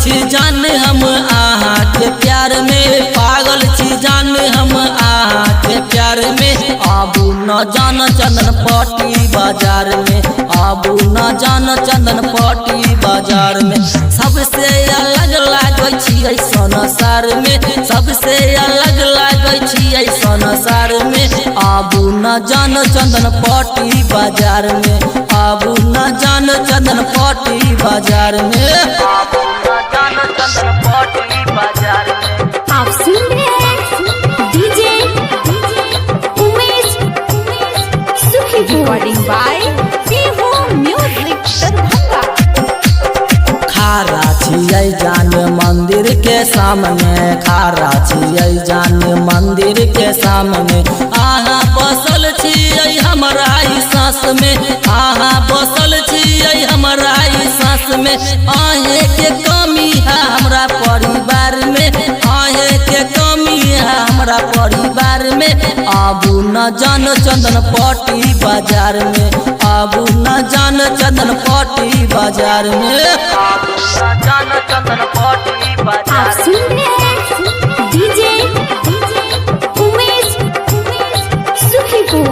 छी जान हम आहा के प्यार में, पागल छी जान हम आहा के प्यार में। आबू न जान चंदन पटी बाजार में, आबू न जान चंदन पटी बाजार में। सबसे अलग लागै छी संसार में, सबसे अलग लागै छी संसार में। आबू न जान चंदन पटी बाजार में, आबू न जान चंदन पटी बाजार में, आबू न जान चंदन पटी बाजार में। आप सुन रहे हैं डीजे उमेश सुखी recording by Tihu music Darbhanga. खारा छियै जान मंदिर के सामने, खारा छियै जान मंदिर के सामने। आहा बसल छियै हमरा ई सांस में, आहा बसल छियै हमरा ई सांस में। आहे के कमी है हमरा परिवार में, आहे के कमी है हमरा परिवार में। आबू न जान चंदन पटी बाजार में, आबू न जान चंदन पटी बाजार में, आबू न जान चंदन पटी बाजार। आप सुन रहे हैं डीजे उमेश सुखीपुर।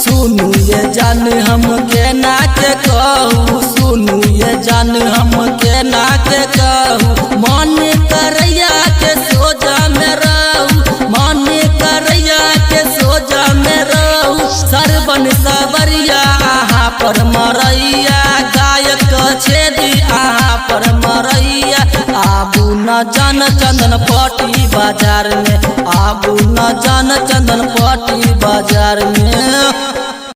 सुनू ये जान हम के ना के कहू, सुनू ये जान हम के ना के कहू। मन करैया के सोजा में रहू, मन करैया के सोजा में रहू। सरबन सबरिया आहा पर मरैया, गायक छेदी आहा पर मरैया। आबू न जान चंदन पटी बाजार में, आबू न जान चंदन पटी बाजार में।